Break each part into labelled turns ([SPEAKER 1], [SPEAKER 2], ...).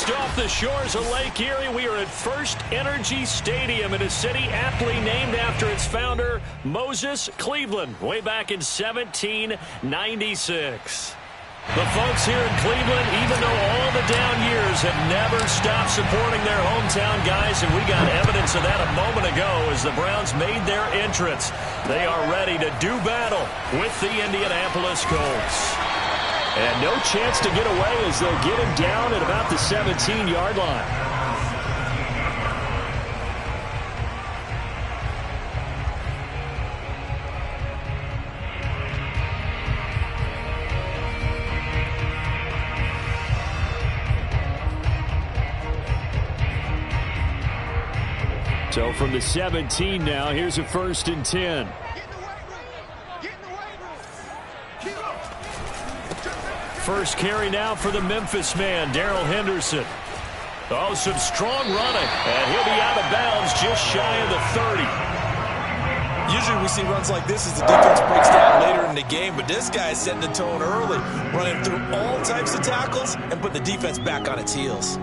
[SPEAKER 1] Just off the shores of Lake Erie, we are at First Energy Stadium in a city aptly named after its founder, Moses Cleveland, way back in 1796. The folks here in Cleveland, even though all the down years, have never stopped supporting their hometown guys, and we got evidence of that a moment ago as the Browns made their entrance. They are ready to do battle with the Indianapolis Colts. And no chance to get away as they'll get him down at about the 17-yard line. So from the 17 now, here's a 1st and 10. First carry now for the Memphis man, Darrell Henderson. Oh, some strong running. And he'll be out of bounds just shy of the 30.
[SPEAKER 2] Usually we see runs like this as the defense breaks down later in the game, but this guy is setting the tone early, running through all types of tackles and putting the defense back on its heels.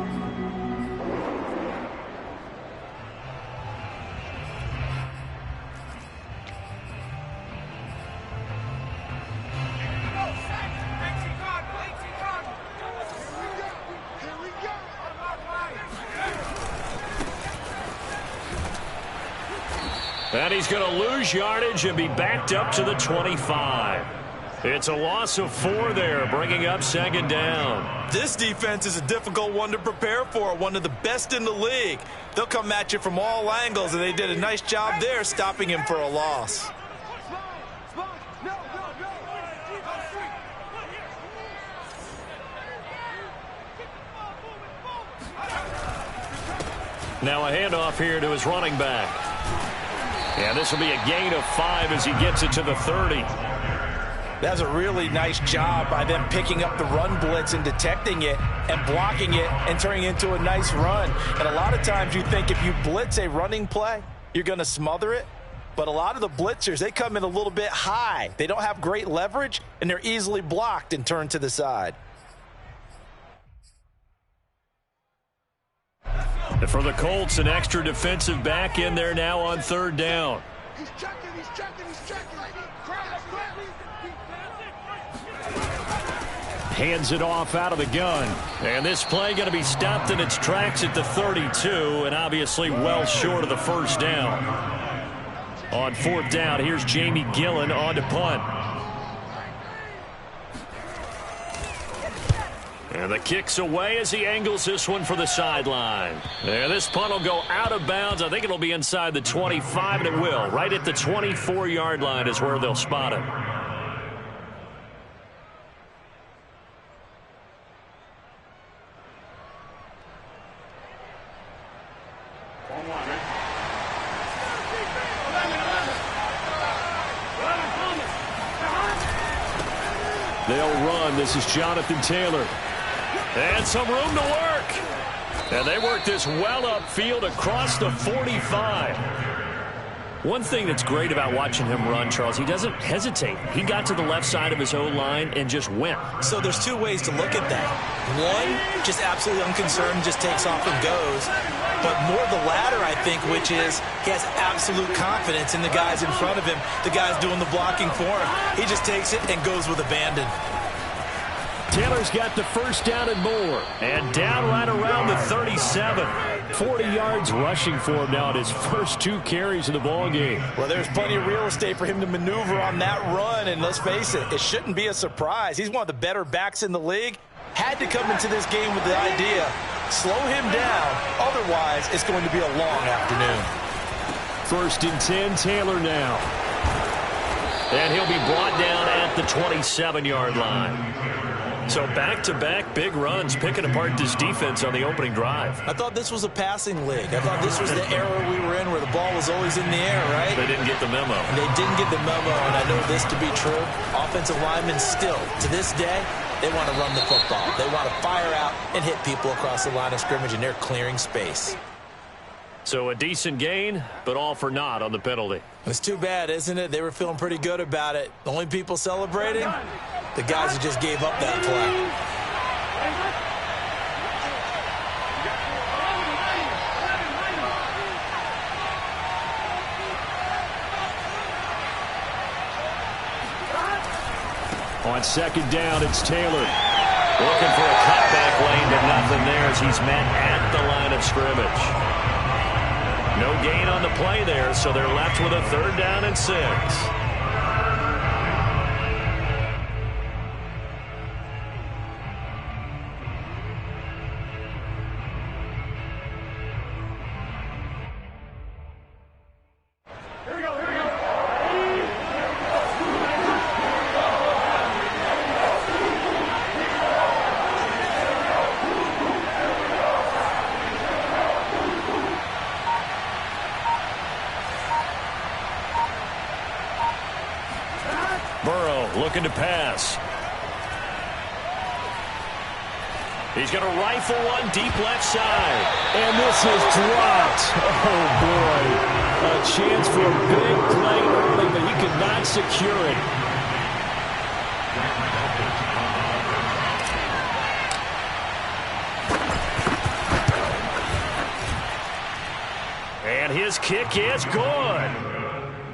[SPEAKER 1] And he's going to lose yardage and be backed up to the 25. It's a loss of 4 there, bringing up 2nd down.
[SPEAKER 2] This defense is a difficult one to prepare for, one of the best in the league. They'll come at you from all angles, and they did a nice job there stopping him for a loss.
[SPEAKER 1] Now a handoff here to his running back. And this will be a gain of 5 as he gets it to the 30.
[SPEAKER 2] That's a really nice job by them picking up the run blitz and detecting it and blocking it and turning it into a nice run. And a lot of times you think if you blitz a running play, you're going to smother it. But a lot of the blitzers, they come in a little bit high. They don't have great leverage, and they're easily blocked and turned to the side.
[SPEAKER 1] For the Colts, an extra defensive back in there now on 3rd down.
[SPEAKER 3] He's checking.
[SPEAKER 1] Hands it off out of the gun. And this play going to be stopped in its tracks at the 32, and obviously well short of the 1st down. On 4th down, here's Jamie Gillen on to punt. And the kick's away as he angles this one for the sideline. And this punt will go out of bounds. I think it'll be inside the 25, and it will. Right at the 24-yard line is where they'll spot it. They'll run. This is Jonathan Taylor. And some room to work. And they work this well upfield across the 45. One thing that's great about watching him run, Charles, he doesn't hesitate. He got to the left side of his O-line and just went.
[SPEAKER 2] So there's 2 ways to look at that. One, just absolutely unconcerned, just takes off and goes. But more the latter, I think, which is he has absolute confidence in the guys in front of him, the guys doing the blocking for him. He just takes it and goes with abandon.
[SPEAKER 1] Taylor's got the 1st down and more. And down right around the 37. 40 yards rushing for him now at his first 2 carries of the ballgame.
[SPEAKER 2] Well, there's plenty of real estate for him to maneuver on that run. And let's face it, it shouldn't be a surprise. He's one of the better backs in the league. Had to come into this game with the idea, slow him down. Otherwise, it's going to be a long afternoon.
[SPEAKER 1] 1st and 10, Taylor now. And he'll be brought down at the 27-yard line. So back-to-back big runs picking apart this defense on the opening drive.
[SPEAKER 2] I thought this was a passing league. I thought this was the era we were in where the ball was always in the air, right?
[SPEAKER 1] They didn't get the memo.
[SPEAKER 2] They didn't get the memo, and I know this to be true. Offensive linemen still, to this day, they want to run the football. They want to fire out and hit people across the line of scrimmage, and they're clearing space.
[SPEAKER 1] So a decent gain, but all for naught on the penalty.
[SPEAKER 2] It's too bad, isn't it? They were feeling pretty good about it. The only people celebrating, the guys who just gave up that play.
[SPEAKER 1] On second down, it's Taylor. Looking for a cutback lane, but nothing there as he's met at the line of scrimmage. No gain on the play there, so they're left with a 3rd down and 6. Burrow looking to pass. He's going to rifle one deep left side.
[SPEAKER 3] And this is dropped. Oh, boy. A chance for a big play early, but he could not secure it.
[SPEAKER 1] And his kick is good.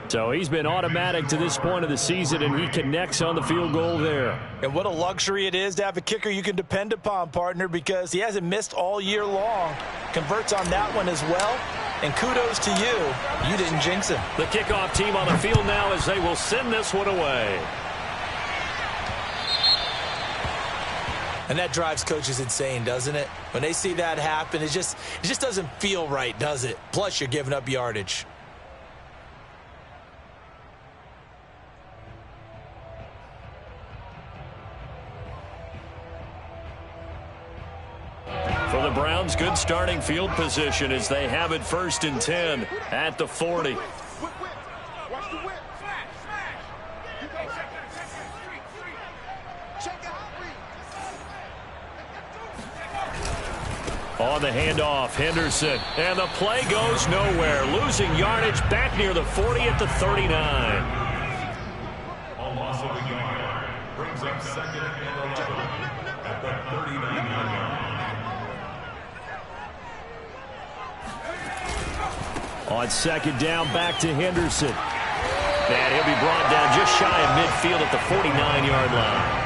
[SPEAKER 1] So he's been automatic to this point of the season, and he connects on the field goal there.
[SPEAKER 2] And what a luxury it is to have a kicker you can depend upon, partner, because he hasn't missed all year long. Converts on that one as well. And kudos to you. You didn't jinx him.
[SPEAKER 1] The kickoff team on the field now as they will send this one away.
[SPEAKER 2] And that drives coaches insane, doesn't it? When they see that happen, it just doesn't feel right, does it? Plus, you're giving up yardage.
[SPEAKER 1] For the Browns, good starting field position as they have it 1st and 10 at the 40. On the handoff, Henderson. And the play goes nowhere. Losing yardage back near the 40 at the 39.
[SPEAKER 4] A loss of a yard brings up 2nd and 11 at the 39-yard line.
[SPEAKER 1] On second down, back to Henderson. And he'll be brought down just shy of midfield at the 49-yard line.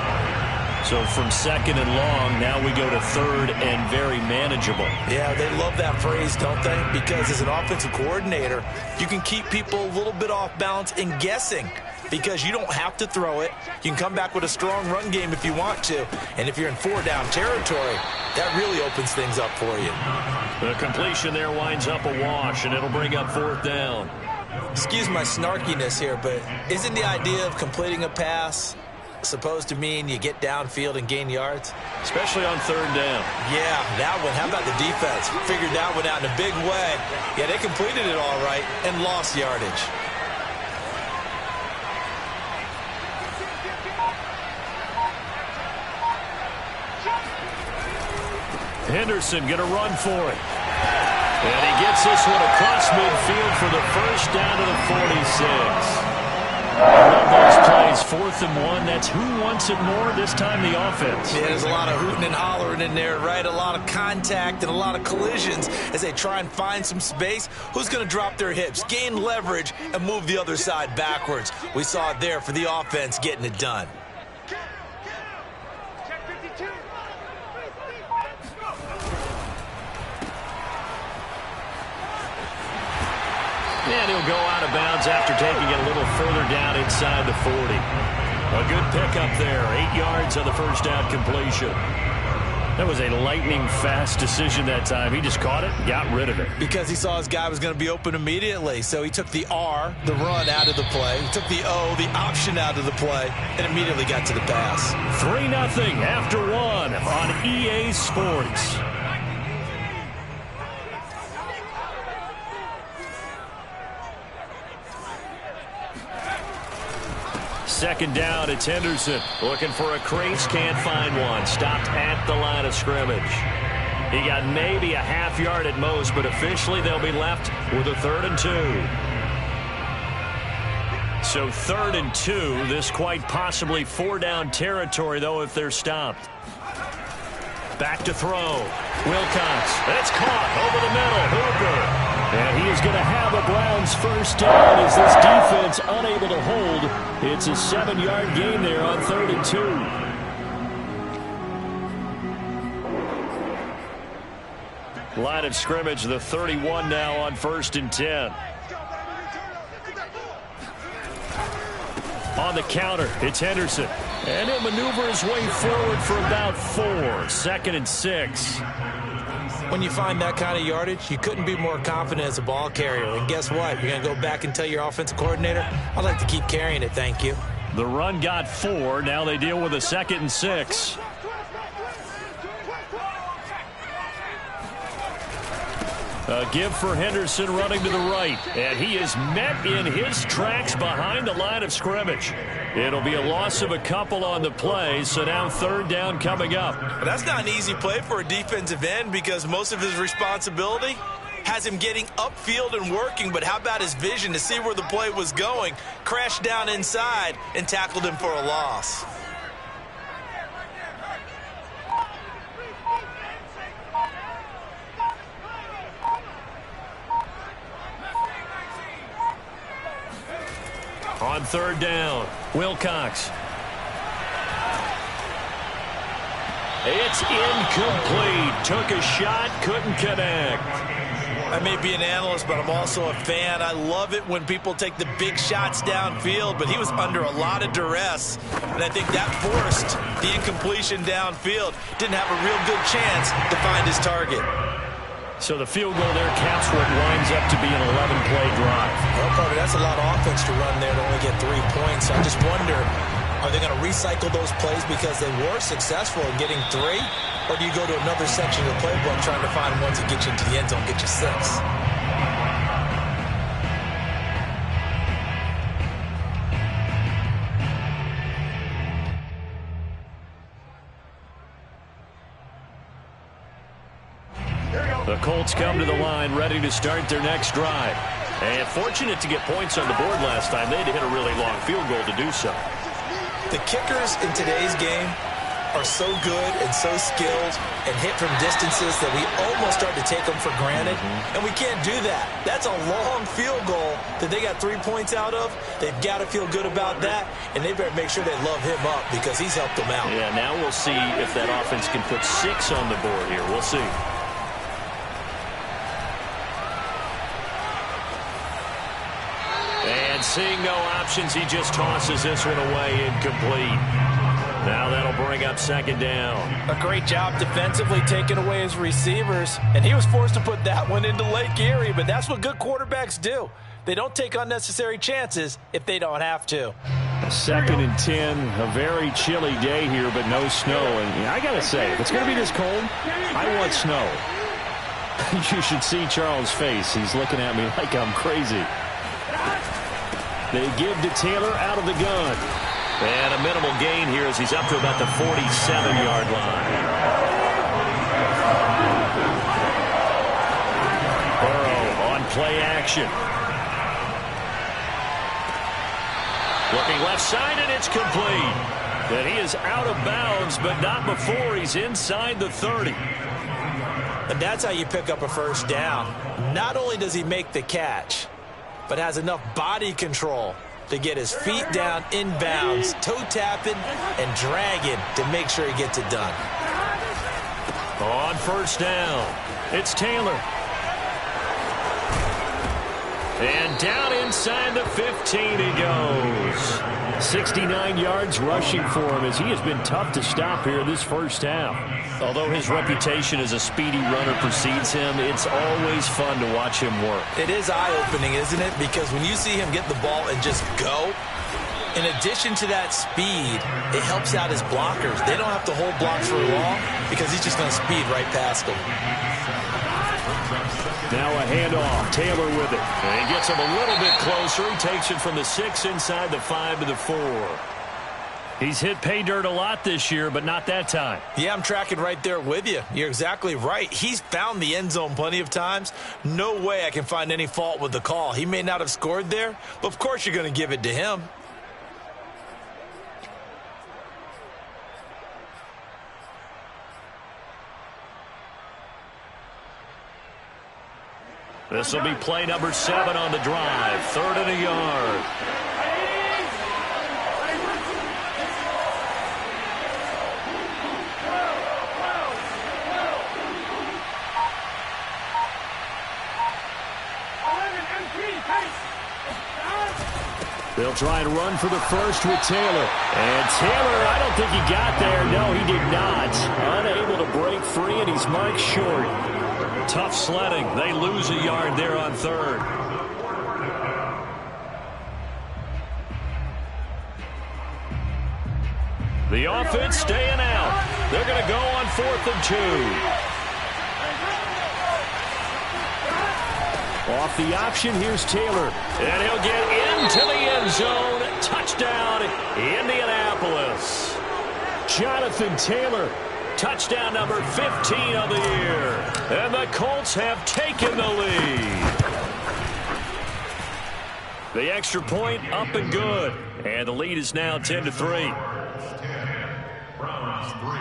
[SPEAKER 1] So from 2nd and long, now we go to 3rd and very manageable.
[SPEAKER 2] Yeah, they love that phrase, don't they? Because as an offensive coordinator, you can keep people a little bit off balance and guessing because you don't have to throw it. You can come back with a strong run game if you want to. And if you're in 4-down territory, that really opens things up for you.
[SPEAKER 1] The completion there winds up a wash, and it'll bring up 4th down.
[SPEAKER 2] Excuse my snarkiness here, but isn't the idea of completing a pass supposed to mean you get downfield and gain yards?
[SPEAKER 1] Especially on 3rd down.
[SPEAKER 2] Yeah, that one. How about the defense? Figured that one out in a big way. Yeah, they completed it all right and lost yardage.
[SPEAKER 1] Henderson going to run for it. And he gets this one across midfield for the 1st down to the 46. I love those plays. 4th and 1. That's who wants it more, this time the offense.
[SPEAKER 2] Yeah, there's a lot of hooting and hollering in there, right? A lot of contact and a lot of collisions as they try and find some space. Who's going to drop their hips, gain leverage, and move the other side backwards? We saw it there for the offense getting it done.
[SPEAKER 1] And he'll go out of bounds after taking it a little further down inside the 40. A good pickup there. 8 yards on the 1st down completion. That was a lightning-fast decision that time. He just caught it and got rid of it.
[SPEAKER 2] Because he saw his guy was going to be open immediately. So he took the R, the run, out of the play. He took the O, the option, out of the play, and immediately got to the pass.
[SPEAKER 1] 3-0 after 1 on EA Sports. Second down, it's Henderson. Looking for a crease, can't find one. Stopped at the line of scrimmage. He got maybe a half yard at most, but officially they'll be left with a 3rd and 2. So 3rd and 2, this quite possibly 4-down territory, though, if they're stopped. Back to throw. Wilcox. That's caught over the middle. Hooper.
[SPEAKER 3] And he is going to have a Browns first down as this defense unable to hold. It's a 7-yard gain there on 3rd and 2. Line of scrimmage, the 31 now on 1st and 10. On the counter, it's Henderson. And he'll maneuver his way forward for about 4. 2nd and 6.
[SPEAKER 2] When you find that kind of yardage, you couldn't be more confident as a ball carrier. And guess what? You're going to go back and tell your offensive coordinator, I'd like to keep carrying it, thank you.
[SPEAKER 1] The run got 4. Now they deal with a 2nd and 6. A give for Henderson running to the right. And he is met in his tracks behind the line of scrimmage. It'll be a loss of a couple on the play, so now 3rd down coming up.
[SPEAKER 2] But that's not an easy play for a defensive end because most of his responsibility has him getting upfield and working, but how about his vision to see where the play was going, crashed down inside, and tackled him for a loss.
[SPEAKER 1] On 3rd down, Wilcox. It's incomplete. Took a shot, couldn't connect.
[SPEAKER 2] I may be an analyst, but I'm also a fan. I love it when people take the big shots downfield, but he was under a lot of duress, and I think that forced the incompletion downfield. Didn't have a real good chance to find his target.
[SPEAKER 1] So the field goal there counts for what winds up to be an 11-play drive.
[SPEAKER 2] Well, Carter, that's a lot of offense to run there to only get 3 points. I just wonder, are they going to recycle those plays because they were successful in getting 3? Or do you go to another section of the playbook trying to find ones that get you into the end zone, get you 6?
[SPEAKER 1] The Colts come to the line, ready to start their next drive. And fortunate to get points on the board last time. They had to hit a really long field goal to do so.
[SPEAKER 2] The kickers in today's game are so good and so skilled and hit from distances that we almost start to take them for granted. And we can't do that. That's a long field goal that they got 3 points out of. They've got to feel good about that, and they better make sure they love him up because he's helped them out.
[SPEAKER 1] Yeah, now we'll see if that offense can put 6 on the board here. We'll see. And seeing no options, he just tosses this one away, incomplete. Now that'll bring up 2nd down.
[SPEAKER 2] A great job defensively taking away his receivers, and he was forced to put that one into Lake Erie, but that's what good quarterbacks do. They don't take unnecessary chances if they don't have to.
[SPEAKER 3] 2nd and 10, a very chilly day here, but no snow. And I got to say, if it's going to be this cold, I want snow. You should see Charles' face. He's looking at me like I'm crazy. They give to Taylor out of the gun.
[SPEAKER 1] And a minimal gain here as he's up to about the 47-yard line. Burrow on play action. Looking left side, and it's complete. And he is out of bounds, but not before he's inside the 30.
[SPEAKER 2] And that's how you pick up a first down. Not only does he make the catch, but has enough body control to get his feet down inbounds, toe tapping and dragging to make sure he gets it done.
[SPEAKER 1] On 1st down, it's Taylor. And down inside the 15 he goes. 69 yards rushing for him as he has been tough to stop here this first half. Although his reputation as a speedy runner precedes him, it's always fun to watch him work.
[SPEAKER 2] It is eye-opening, isn't it? Because when you see him get the ball and just go, in addition to that speed, it helps out his blockers. They don't have to hold blocks for long because he's just going to speed right past them.
[SPEAKER 3] Now a handoff. Taylor with it.
[SPEAKER 1] And he gets him a little bit closer. He takes it from the 6 inside the 5 to the 4. He's hit pay dirt a lot this year, but not that time.
[SPEAKER 2] Yeah, I'm tracking right there with you. You're exactly right. He's found the end zone plenty of times. No way I can find any fault with the call. He may not have scored there, but of course you're going to give it to him.
[SPEAKER 1] This will be play number 7 on the drive. 3rd and a yard. They'll try and run for the first with Taylor. And Taylor, I don't think he got there. No, he did not. Unable to break free, and he's marked short. Tough sledding. They lose a yard there on 3rd. The offense staying out. They're going to go on 4th and 2. Off the option, here's Taylor. And he'll get into the end zone. Touchdown, Indianapolis. Jonathan Taylor, touchdown number 15 of the year. And the Colts have taken the lead. The extra point up and good. And the lead is now 10-3.
[SPEAKER 4] Browns 3.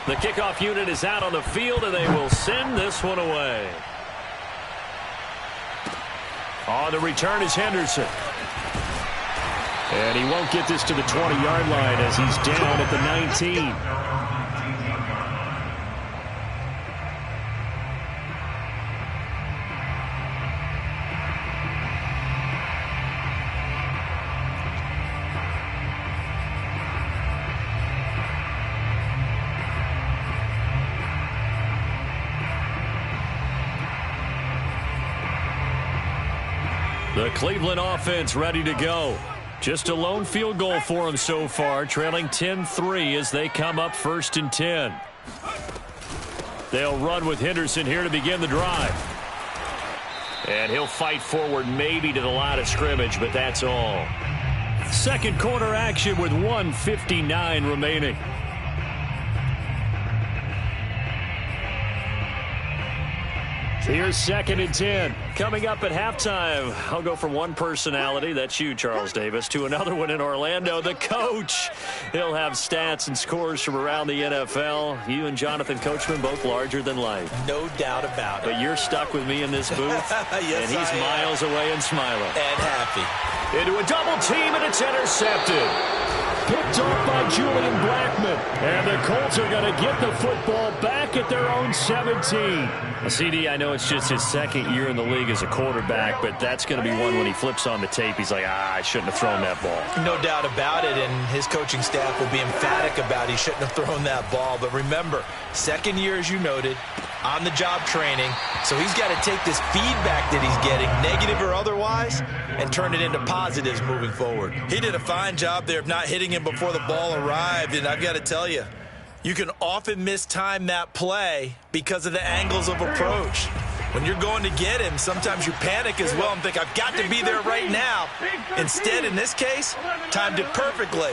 [SPEAKER 1] The kickoff unit is out on the field, and they will send this one away. On the return is Henderson. And he won't get this to the 20-yard line as he's down at the 19. The Cleveland offense ready to go. Just a lone field goal for them so far, trailing 10-3 as they come up 1st and 10. They'll run with Henderson here to begin the drive. And he'll fight forward maybe to the line of scrimmage, but that's all. Second quarter action with 1:59 remaining. Here's 2nd and 10. Coming up at halftime, I'll go from one personality, that's you, Charles Davis, to another one in Orlando, the coach. He'll have stats and scores from around the NFL. You and Jonathan Coachman both larger than life.
[SPEAKER 2] No doubt about it.
[SPEAKER 1] But you're stuck with me in this booth,
[SPEAKER 2] yes,
[SPEAKER 1] and he's miles away and smiling.
[SPEAKER 2] And happy.
[SPEAKER 1] Into a double team, and it's intercepted. Picked off by Julian Blackmon. And the Colts are going to get the football back at their own 17. CD, I know it's just his 2nd year in the league as a quarterback, but that's going to be one when he flips on the tape. He's like, I shouldn't have thrown that ball.
[SPEAKER 2] No doubt about it, and his coaching staff will be emphatic about he shouldn't have thrown that ball. But remember, 2nd year, as you noted, on-the-job training. So he's got to take this feedback that he's getting, negative or otherwise, and turn it into positives moving forward. He did a fine job there of not hitting him before the ball arrived, and I've got to tell you, you can often mistime that play because of the angles of approach. When you're going to get him, sometimes you panic as well and think, I've got to be there right now. Instead, in this case, timed it perfectly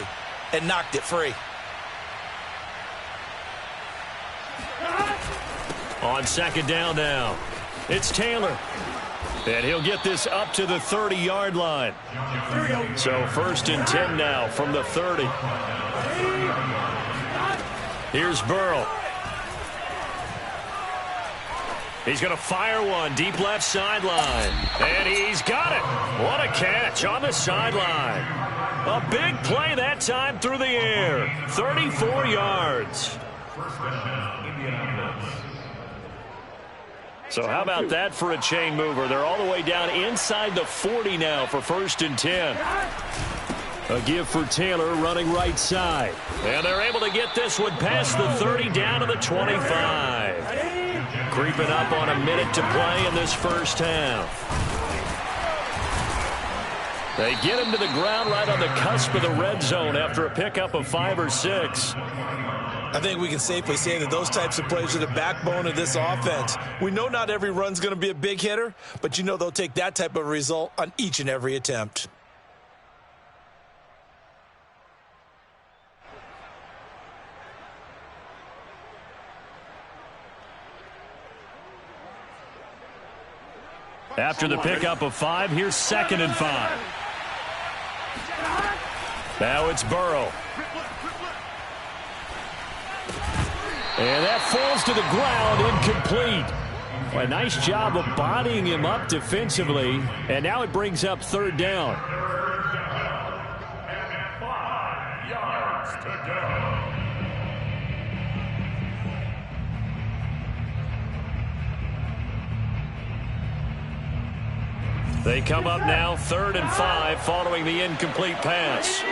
[SPEAKER 2] and knocked it free.
[SPEAKER 1] On 2nd down now, it's Taylor. And he'll get this up to the 30-yard line. So 1st and 10 now from the 30. Here's Burrow. He's going to fire one deep left sideline. And he's got it. What a catch on the sideline. A big play that time through the air. 34 yards. So how about that for a chain mover? They're all the way down inside the 40 now for 1st and 10. A give for Taylor running right side. And they're able to get this one past the 30 down to the 25. Creeping up on a minute to play in this first half. They get him to the ground right on the cusp of the red zone after a pickup of 5 or 6.
[SPEAKER 2] I think we can safely say that those types of plays are the backbone of this offense. We know not every run's going to be a big hitter, but you know they'll take that type of result on each and every attempt.
[SPEAKER 1] After the pickup of 5, here's 2nd and 5. Now it's Burrow. And that falls to the ground, incomplete. A nice job of bodying him up defensively, and now it brings up third down.
[SPEAKER 4] 5 yards to go.
[SPEAKER 1] They come up now 3rd and 5 following the incomplete pass.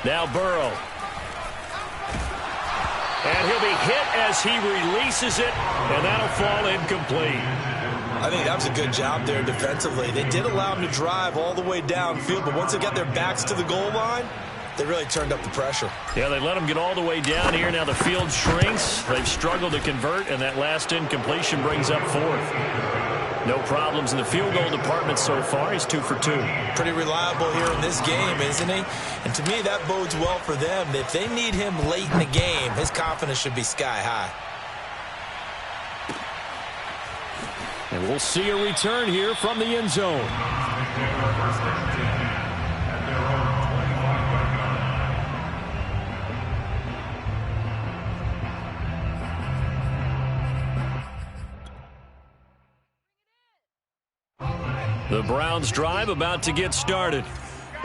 [SPEAKER 1] Now Burrow. And he'll be hit as he releases it, and that'll fall incomplete.
[SPEAKER 2] I think that was a good job there defensively. They did allow him to drive all the way downfield, but once they got their backs to the goal line, they really turned up the pressure.
[SPEAKER 1] Yeah, they let him get all the way down here. Now the field shrinks. They've struggled to convert, and that last incompletion brings up 4th. No problems in the field goal department so far. He's 2 for 2.
[SPEAKER 2] Pretty reliable here in this game, isn't he? And to me, that bodes well for them. If they need him late in the game, his confidence should be sky high.
[SPEAKER 1] And we'll see a return here from the end zone. The Browns drive about to get started.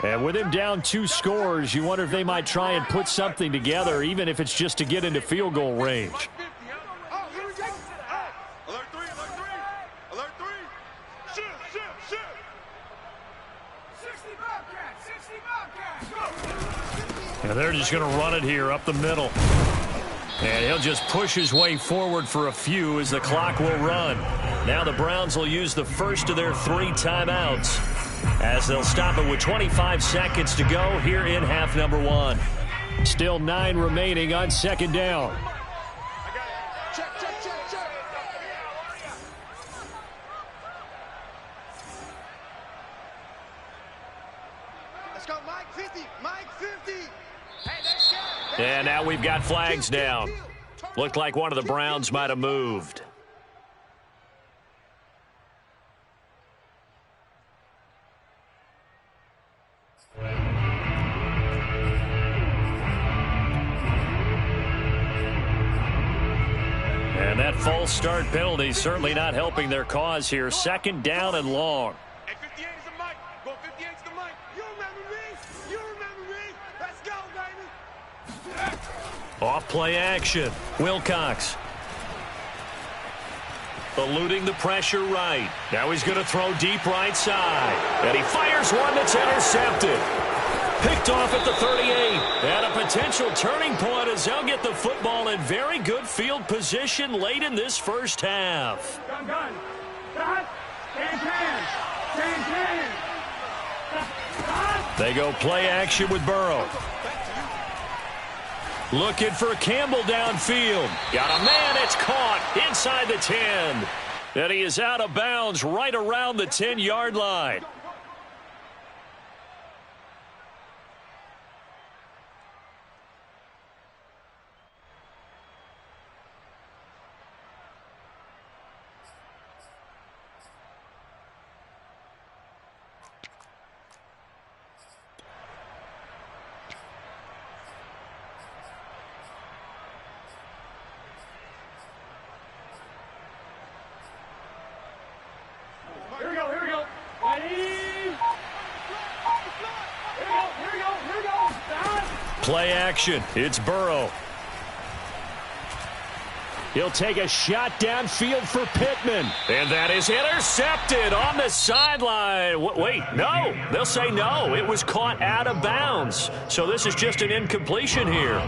[SPEAKER 1] And with him down 2 scores, you wonder if they might try and put something together, even if it's just to get into field goal range. And they're just going to run it here up the middle. And he'll just push his way forward for a few as the clock will run. Now the Browns will use the first of their 3 timeouts as they'll stop it with 25 seconds to go here in half number 1. Still 9 remaining on 2nd down.
[SPEAKER 5] Let's go, Mike 50, Mike 50.
[SPEAKER 1] And now we've got flags down. Looked like one of the Browns might have moved. And that false start penalty certainly not helping their cause here. 2nd down and long.
[SPEAKER 5] Hey, 58 is the mic. Go 58 is the mic. You remember me? You remember me? Let's go, baby.
[SPEAKER 1] Off play action. Wilcox. Eluding the pressure right. Now he's going to throw deep right side. And he fires one that's intercepted. Picked off at the 38. And a potential turning point as they'll get the football in very good field position late in this first half.
[SPEAKER 5] Gun. Stop. Can.
[SPEAKER 1] They go play action with Burrow. Looking for Campbell downfield. Got a man, it's caught inside the 10. And he is out of bounds right around the 10-yard line.
[SPEAKER 5] Here we go.
[SPEAKER 1] Play action. It's Burrow. He'll take a shot downfield for Pittman. And that is intercepted on the sideline. Wait, no. They'll say no. It was caught out of bounds. So this is just an incompletion here.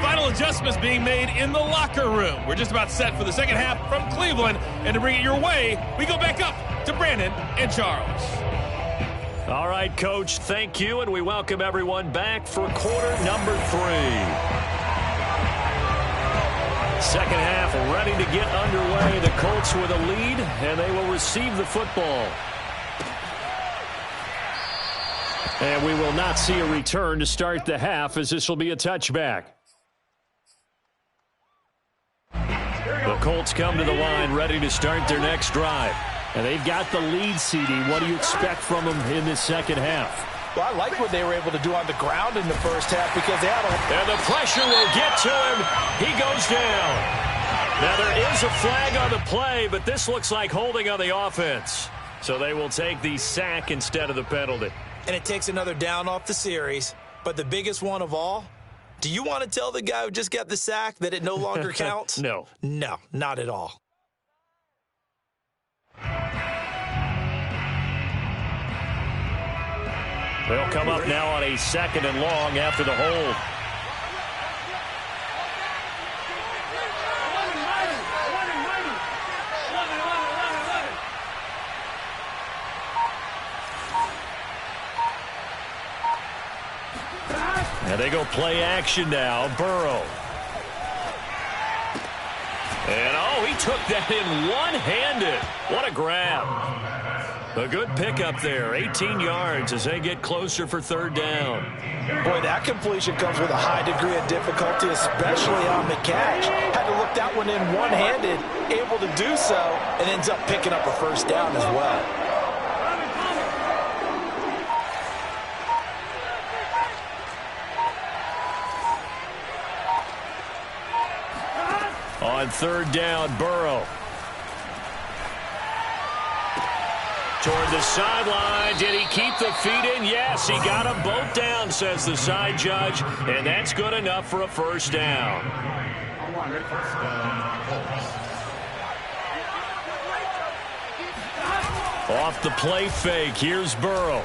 [SPEAKER 6] Final adjustments being made in the locker room. We're just about set for the second half from Cleveland. And to bring it your way, we go back up to Brandon and Charles.
[SPEAKER 1] All right, Coach, thank you. And we welcome everyone back for quarter number 3. Second half ready to get underway. The Colts with a lead, and they will receive the football. And we will not see a return to start the half, as this will be a touchback. The Colts come to the line ready to start their next drive.
[SPEAKER 3] And they've got the lead, CD. What do you expect from them in this second half?
[SPEAKER 2] Well, I like what they were able to do on the ground in the first half because they had a...
[SPEAKER 1] And the pressure will get to him. He goes down. Now, there is a flag on the play, but this looks like holding on the offense. So they will take the sack instead of the penalty.
[SPEAKER 2] And it takes another down off the series. But the biggest one of all, do you want to tell the guy who just got the sack that it no longer counts?
[SPEAKER 1] No.
[SPEAKER 2] No, not at all.
[SPEAKER 1] They'll come up now on a 2nd and long after the hold. And they go play action now. Burrow. And, oh, he took that in one-handed. What a grab. A good pickup there, 18 yards as they get closer for 3rd down.
[SPEAKER 2] Boy, that completion comes with a high degree of difficulty, especially on the catch. Had to look that one in one-handed, able to do so, and ends up picking up a 1st down as well.
[SPEAKER 1] On 3rd down, Burrow. Toward the sideline. Did he keep the feet in? Yes, he got them both down, says the side judge. And that's good enough for a 1st down. Off the play fake. Here's Burrow.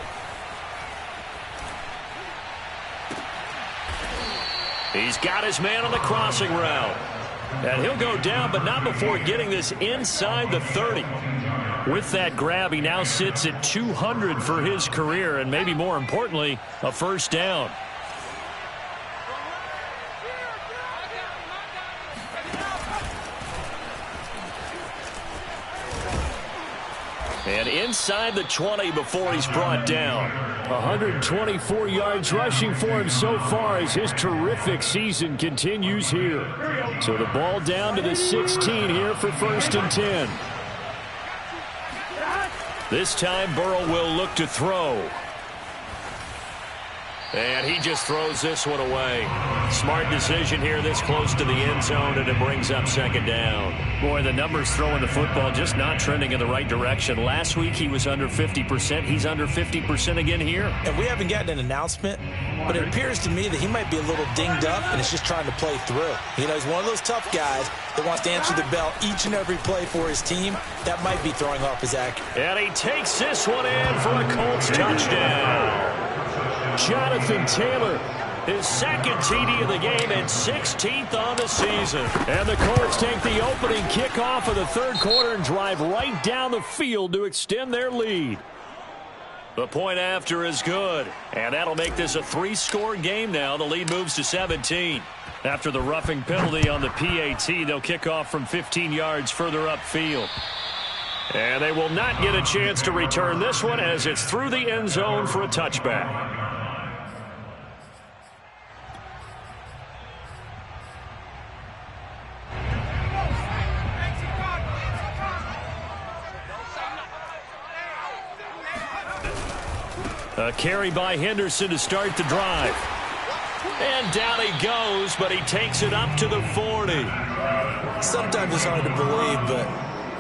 [SPEAKER 1] He's got his man on the crossing route. And he'll go down, but not before getting this inside the 30. With that grab, he now sits at 200 for his career, and maybe more importantly, a 1st down. And inside the 20 before he's brought down.
[SPEAKER 3] 124 yards rushing for him so far as his terrific season continues here. So the ball down to the 16 here for 1st and 10.
[SPEAKER 1] This time Burrow will look to throw. And he just throws this one away. Smart decision here this close to the end zone, and it brings up 2nd down.
[SPEAKER 3] Boy, the numbers throwing the football just not trending in the right direction. Last week he was under 50%. He's under 50% again here.
[SPEAKER 2] And we haven't gotten an announcement, but it appears to me that he might be a little dinged up and is just trying to play through. You know, he's one of those tough guys that wants to answer the bell each and every play for his team. That might be throwing off his accuracy.
[SPEAKER 1] And he takes this one in for a Colts touchdown. Jonathan Taylor, his 2nd TD of the game and 16th on the season.
[SPEAKER 3] And the Colts take the opening kickoff of the 3rd quarter and drive right down the field to extend their lead.
[SPEAKER 1] The point after is good, and that'll make this a 3-score game now. The lead moves to 17. After the roughing penalty on the PAT, they'll kick off from 15 yards further upfield. And they will not get a chance to return this one as it's through the end zone for a touchback. A carry by Henderson to start the drive. And down he goes, but he takes it up to the 40.
[SPEAKER 2] Sometimes it's hard to believe, but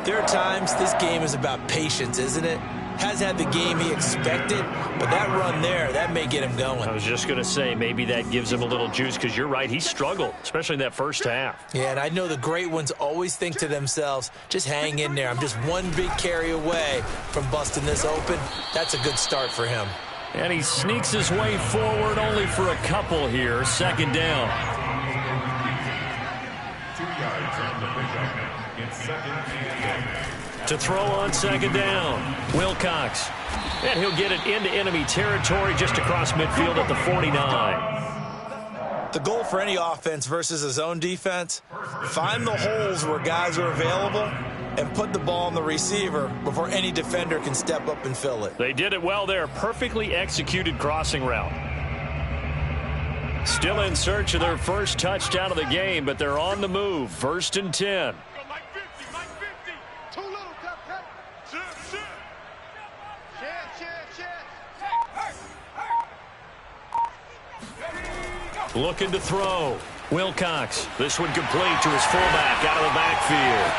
[SPEAKER 2] there are times this game is about patience, isn't it? Has had the game he expected, but that run there, that may get him going.
[SPEAKER 1] I was just going to say, maybe that gives him a little juice, because you're right, he struggled, especially in that 1st half.
[SPEAKER 2] Yeah, and I know the great ones always think to themselves, just hang in there. I'm just one big carry away from busting this open. That's a good start for him.
[SPEAKER 1] And he sneaks his way forward only for a couple here. 2nd down.
[SPEAKER 4] 2 yards on the pickup. In 2nd and 10.
[SPEAKER 1] To throw on 2nd down, Wilcox. And he'll get it into enemy territory just across midfield at the 49.
[SPEAKER 2] The goal for any offense versus a zone defense, find the holes where guys are available and put the ball on the receiver before any defender can step up and fill it.
[SPEAKER 1] They did it well there. Perfectly executed crossing route. Still in search of their 1st touchdown of the game, but they're on the move. 1st and 10.
[SPEAKER 5] Mike 50, Mike 50. Too little, Cap.
[SPEAKER 1] looking to throw. Wilcox, this one complete to his fullback out of the backfield.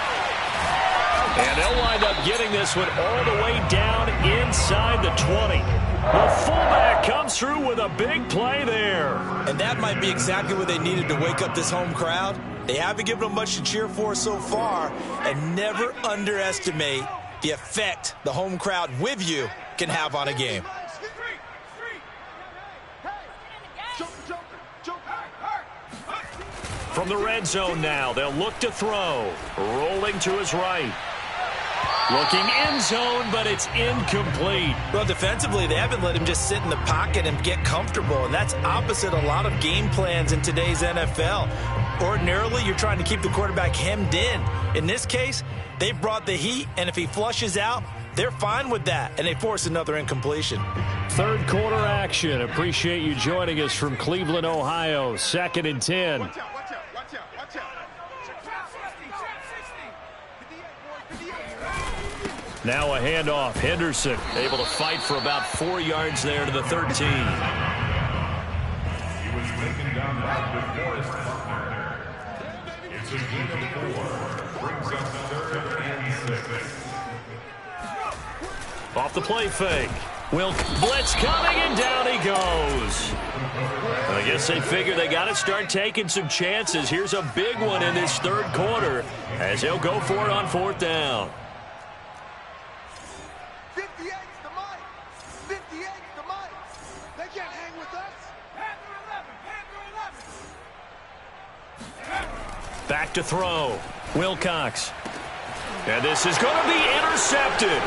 [SPEAKER 1] And they'll wind up getting this one all the way down inside the 20. The fullback comes through with a big play there.
[SPEAKER 2] And that might be exactly what they needed to wake up this home crowd. They haven't given them much to cheer for so far, and never underestimate the effect the home crowd with you can have on a game.
[SPEAKER 1] From the red zone now, they'll look to throw. Rolling to his right. Looking end zone, but it's incomplete.
[SPEAKER 2] Well, defensively, they haven't let him just sit in the pocket and get comfortable, and that's opposite a lot of game plans in today's NFL. Ordinarily, you're trying to keep the quarterback hemmed in. In this case, they brought the heat, and if he flushes out, they're fine with that, and they force another incompletion.
[SPEAKER 3] Third quarter action. Appreciate you joining us from Cleveland, Ohio. 2nd and 10.
[SPEAKER 5] Watch out.
[SPEAKER 1] Now a handoff. Henderson able to fight for about 4 yards there to the 13.
[SPEAKER 4] He was taken down by DeForest Buckner. It's a gain of 4. Brings up 3rd and 6.
[SPEAKER 1] Off the play fake. Blitz coming, and down he goes. I guess they figure they got to start taking some chances. Here's a big one in this third quarter as they'll go for it on 4th down.
[SPEAKER 5] 58's the mic. 58's the mic. They can't hang with us. Panther 11.
[SPEAKER 1] Back to throw. Wilcox. And this is going to be intercepted.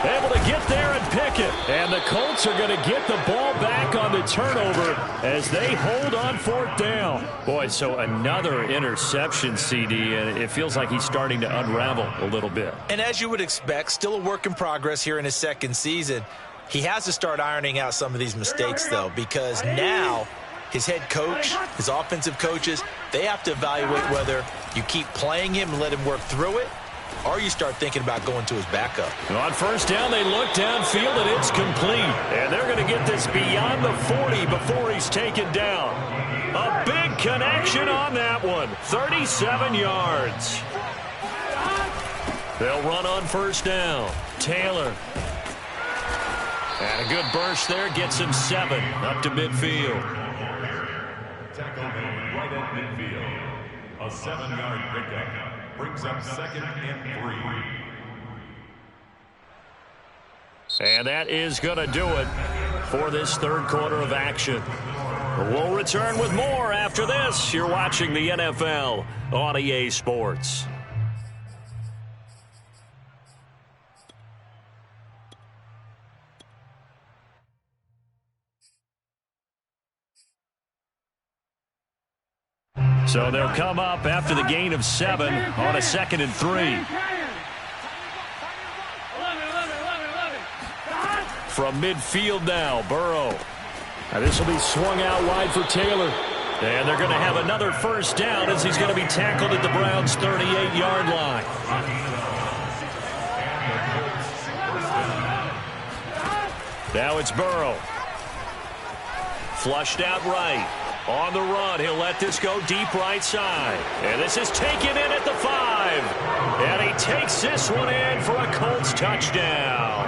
[SPEAKER 1] Able to get there and pick it. And the Colts are going to get the ball back on the turnover as they hold on 4th down. Boy, so another interception, CD, and it feels like he's starting to unravel a little bit.
[SPEAKER 2] And as you would expect, still a work in progress here in his second season. He has to start ironing out some of these mistakes, though, because now his head coach, his offensive coaches, they have to evaluate whether you keep playing him and let him work through it, or you start thinking about going to his backup.
[SPEAKER 1] On 1st down, they look downfield, and it's complete. And they're going to get this beyond the 40 before he's taken down. A big connection on that one. 37 yards. They'll run on 1st down. Taylor. And a good burst there. Gets him 7 up to midfield.
[SPEAKER 4] Tackle made right at midfield. A 7-yard pickup. Brings up 2nd and 3.
[SPEAKER 1] And that is going to do it for this third quarter of action. We'll return with more after this. You're watching the NFL on EA Sports. So they'll come up after the gain of 7 on a 2nd and 3. From midfield now, Burrow. Now this will be swung out wide for Taylor. And they're going to have another 1st down as he's going to be tackled at the Browns' 38-yard line. Now it's Burrow. Flushed out right. On the run, he'll let this go deep right side. And this is taken in at the 5. And he takes this one in for a Colts touchdown.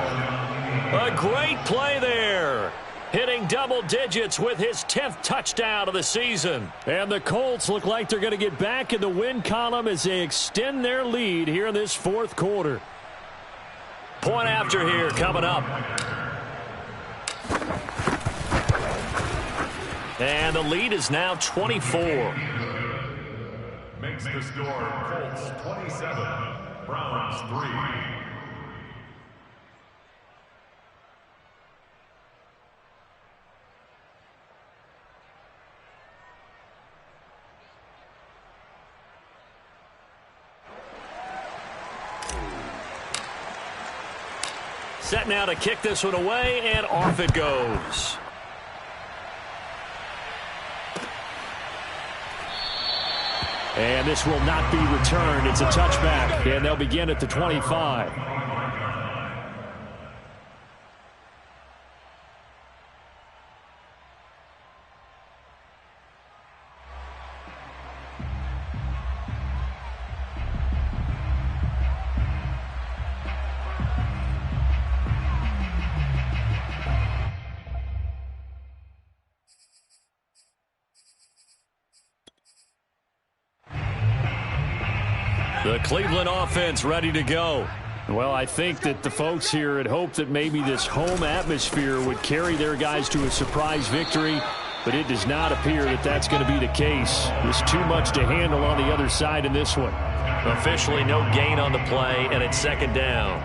[SPEAKER 1] A great play there. Hitting double digits with his 10th touchdown of the season. And the Colts look like they're going to get back in the win column as they extend their lead here in this 4th quarter. Point after here coming up. And the lead is now 24.
[SPEAKER 4] Makes the score Colts 27, Browns 3.
[SPEAKER 1] Set now to kick this one away, and off it goes. And this will not be returned. It's a touchback, and they'll begin at the 25. The Cleveland offense ready to go.
[SPEAKER 3] Well, I think that the folks here had hoped that maybe this home atmosphere would carry their guys to a surprise victory, but it does not appear that that's going to be the case. There's too much to handle on the other side in this one.
[SPEAKER 1] Officially no gain on the play, and it's second down.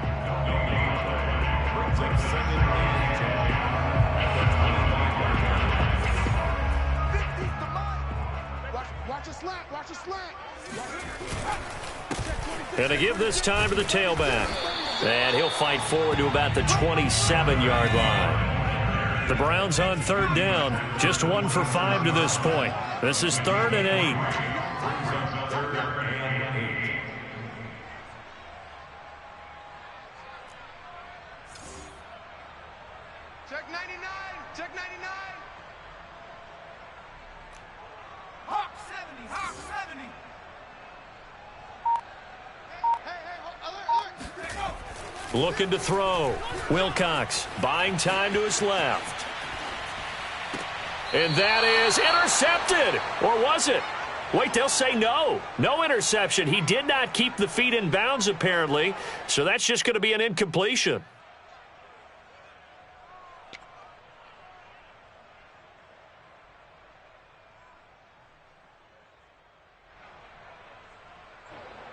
[SPEAKER 5] Watch a slant.
[SPEAKER 1] And to give this time to the tailback. And he'll fight forward to about the 27-yard line. The Browns on third down. Just 1 for 5 to this point. This is 3rd and 8.
[SPEAKER 5] Check 99. Check 99. Hawk 70. Hawk 70.
[SPEAKER 1] Looking to throw. Wilcox buying time to his left. And that is intercepted. Or was it? Wait, they'll say no. No interception. He did not keep the feet in bounds, apparently. So that's just going to be an incompletion.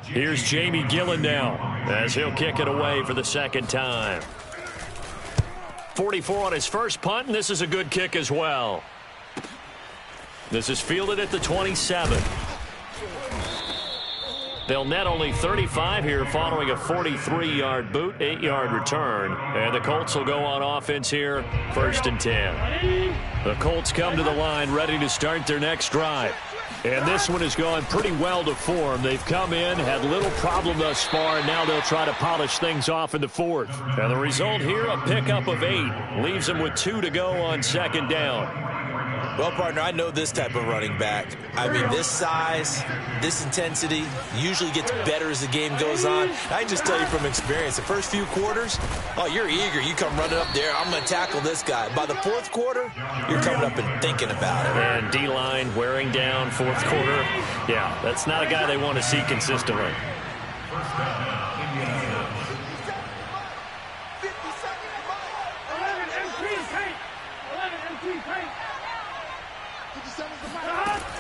[SPEAKER 1] Here's Jamie Gillen now as he'll kick it away for the second time. 44 on his first punt, and this is a good kick as well. This is fielded at the 27. They'll net only 35 here following a 43-yard boot, 8-yard return. And the Colts will go on offense here, 1st and 10. The Colts come to the line ready to start their next drive. And this one has gone pretty well to form. They've come in, had little problem thus far, and now they'll try to polish things off in the 4th. And the result here, a pickup of 8. Leaves them with 2 to go on second down.
[SPEAKER 2] Well, partner, I know this type of running back. I mean, this size, this intensity usually gets better as the game goes on. I can just tell you from experience, the first few quarters, oh, you're eager. You come running up there, I'm going to tackle this guy. By the 4th quarter, you're coming up and thinking about it.
[SPEAKER 1] And D-line wearing down 4th quarter. Yeah, that's not a guy they want to see consistently.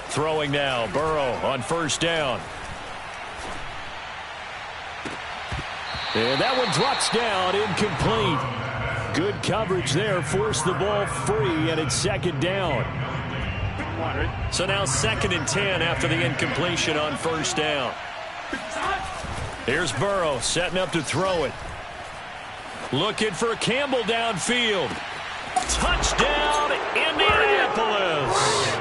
[SPEAKER 1] Throwing now, Burrow on first down. And that one drops down, incomplete. Good coverage there, forced the ball free, and it's second down. So now 2nd and 10 after the incompletion on first down. Here's Burrow setting up to throw it. Looking for Campbell downfield. Touchdown, Indianapolis.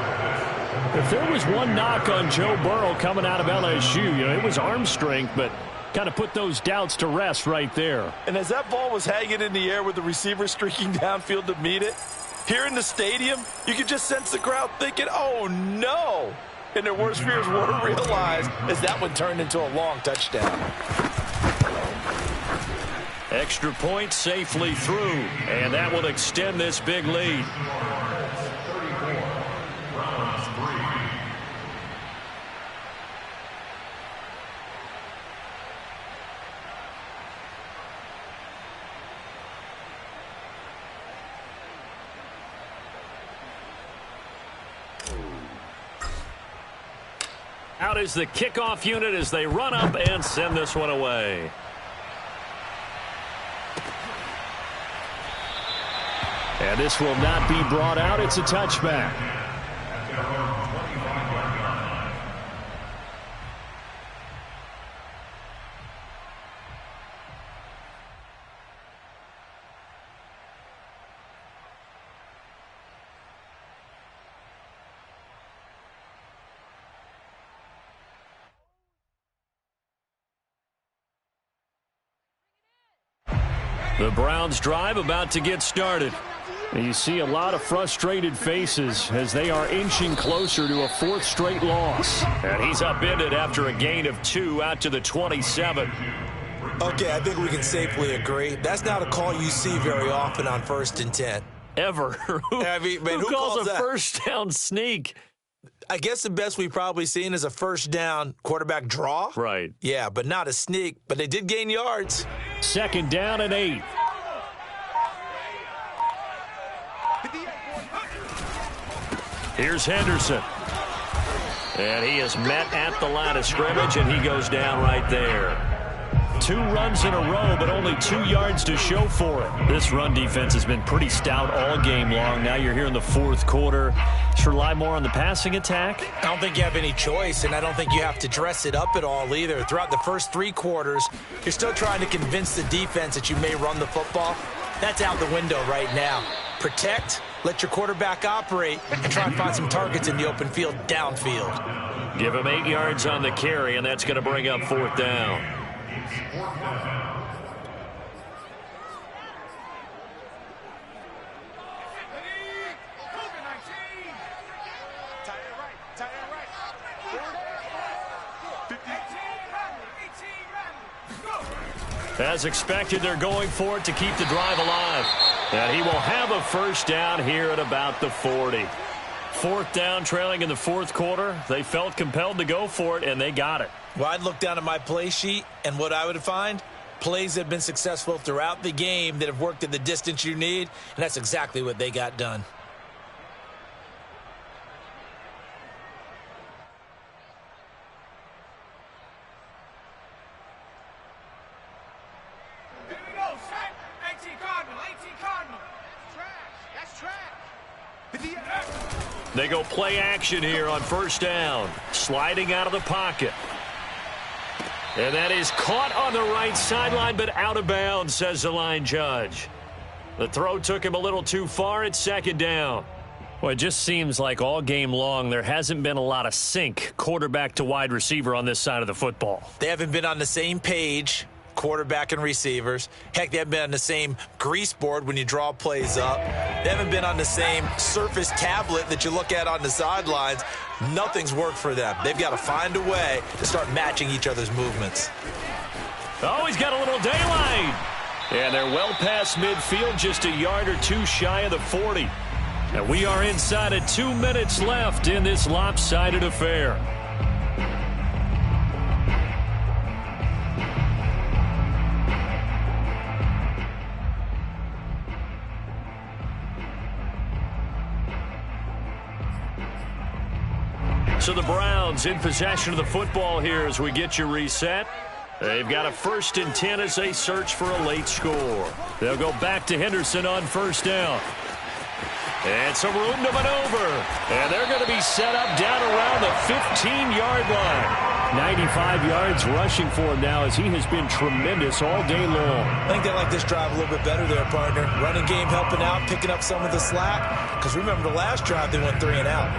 [SPEAKER 1] If there was one knock on Joe Burrow coming out of LSU, it was arm strength, but kind of put those doubts to rest right there.
[SPEAKER 2] And as that ball was hanging in the air with the receiver streaking downfield to meet it, here in the stadium, you could just sense the crowd thinking, oh, no. And their worst fears were realized as that one turned into a long touchdown.
[SPEAKER 1] Extra point safely through, and that will extend this big lead. Out is the kickoff unit as they run up and send this one away.
[SPEAKER 3] And this will not be brought out. It's a touchback.
[SPEAKER 1] The Browns drive about to get started.
[SPEAKER 3] You see a lot of frustrated faces as they are inching closer to a 4th straight loss.
[SPEAKER 1] And he's upended after a gain of 2 out to the 27.
[SPEAKER 2] Okay, I think we can safely agree. That's not a call you see very often on 1st and 10.
[SPEAKER 1] Ever. Who
[SPEAKER 2] calls
[SPEAKER 1] calls a
[SPEAKER 2] that?
[SPEAKER 1] first down sneak?
[SPEAKER 2] I guess the best we've probably seen is a first down quarterback draw.
[SPEAKER 3] Right.
[SPEAKER 2] Yeah, but not a sneak. But they did gain yards.
[SPEAKER 3] 2nd down and 8. Here's Henderson. And he is met at the line of scrimmage, and he goes down right there. 2 runs in a row, but only 2 yards to show for it. This run defense has been pretty stout all game long. Now you're here in the 4th quarter. Should rely more on the passing attack?
[SPEAKER 2] I don't think you have any choice, and I don't think you have to dress it up at all either. Throughout the first 3 quarters, you're still trying to convince the defense that you may run the football. That's out the window right now. Protect, let your quarterback operate, and try and find some targets in the open field downfield.
[SPEAKER 1] Give him 8 yards on the carry, and that's going to bring up 4th down. As expected, they're going for it to keep the drive alive. And he will have a first down here at about the 40. 4th down, trailing in the 4th quarter. They felt compelled to go for it, and they got it.
[SPEAKER 2] Well, I'd look down at my play sheet, and what I would find, plays that have been successful throughout the game that have worked at the distance you need, and that's exactly what they got done.
[SPEAKER 1] They go play action here on first down. Sliding out of the pocket. And that is caught on the right sideline, but out of bounds, says the line judge. The throw took him a little too far at 2nd down. Well, it just seems like all game long there hasn't been a lot of sync quarterback to wide receiver on this side of the football.
[SPEAKER 2] They haven't been on the same page, quarterback and receivers. Heck, they haven't been on the same grease board when you draw plays up. They haven't been on the same surface tablet that you look at on the sidelines. Nothing's worked for them. They've got to find a way to start matching each other's movements.
[SPEAKER 1] Oh, he's got a little daylight. And they're well past midfield, just a yard or 2 shy of the 40. And we are inside of 2 minutes left in this lopsided affair. So the Browns in possession of the football here as we get you reset. They've got a 1st and 10 as they search for a late score. They'll go back to Henderson on first down. And some room to maneuver. And they're going to be set up down around the 15-yard line. 95 yards rushing for him now as he has been tremendous all day long.
[SPEAKER 2] I think they like this drive a little bit better there, partner. Running game helping out, picking up some of the slack. Because remember the last drive, they went 3 and out.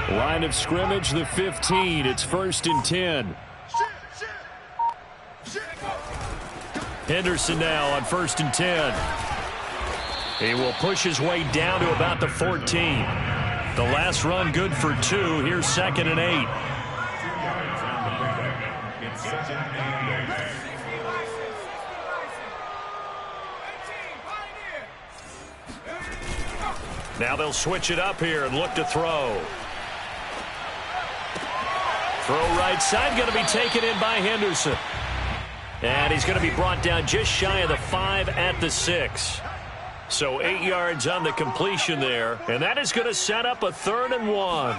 [SPEAKER 1] Line of scrimmage, the 15. It's 1st and 10. Henderson now on 1st and 10. He will push his way down to about the 14. The last run good for 2. Here's 2nd and 8. Now they'll switch it up here and look to throw. Throw right side, going to be taken in by Henderson. And he's going to be brought down just shy of the 5 at the 6. So 8 yards on the completion there. And that is going to set up a 3rd and 1.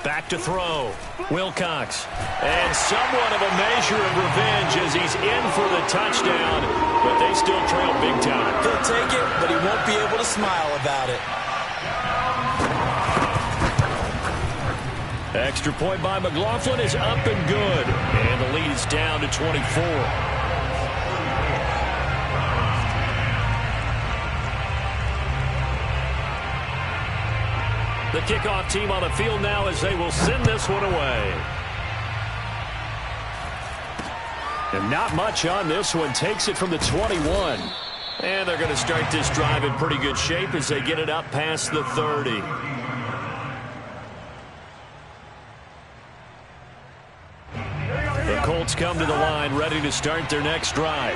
[SPEAKER 1] Back to throw. Wilcox. And somewhat of a measure of revenge as he's in for the touchdown. But they still trail big time.
[SPEAKER 2] He'll take it, but he won't be able to smile about it.
[SPEAKER 1] Extra point by McLaughlin is up and good. And the lead is down to 24. The kickoff team on the field now as they will send this one away. And not much on this one. Takes it from the 21. And they're going to start this drive in pretty good shape as they get it up past the 30. The Colts come to the line ready to start their next drive.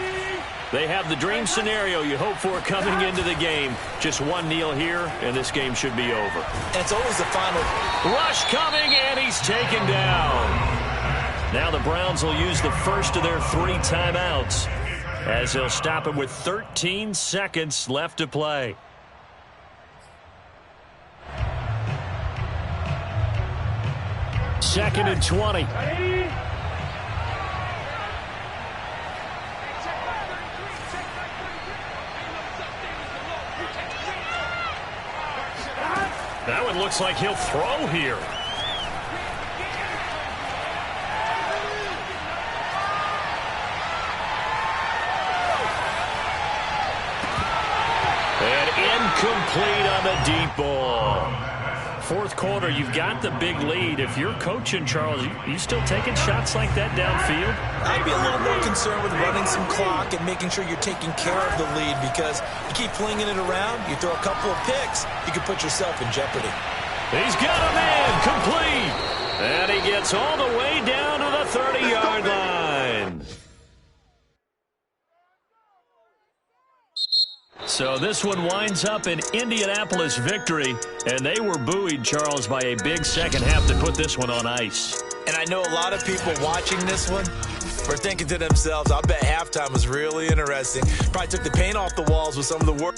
[SPEAKER 1] They have the dream scenario you hope for coming into the game. Just one kneel here, and this game should be over.
[SPEAKER 2] And it's always the final.
[SPEAKER 1] Rush coming, and he's taken down. Now the Browns will use the first of their 3 timeouts as they'll stop it with 13 seconds left to play. Second and 20. That one looks like he'll throw here. And incomplete on the deep ball. Fourth quarter, you've got the big lead. If you're coaching, Charles, you still taking shots like that downfield?
[SPEAKER 2] I'd be a little more concerned with running some clock and making sure you're taking care of the lead, because you keep flinging it around, you throw a couple of picks, you can put yourself in jeopardy.
[SPEAKER 1] He's got a man complete. And he gets all the way down to the 30-yard line. So this one winds up an Indianapolis victory, and they were buoyed, Charles, by a big second half to put this one on ice.
[SPEAKER 2] And I know a lot of people watching this one were thinking to themselves, I bet halftime was really interesting. Probably took the paint off the walls with some of the work.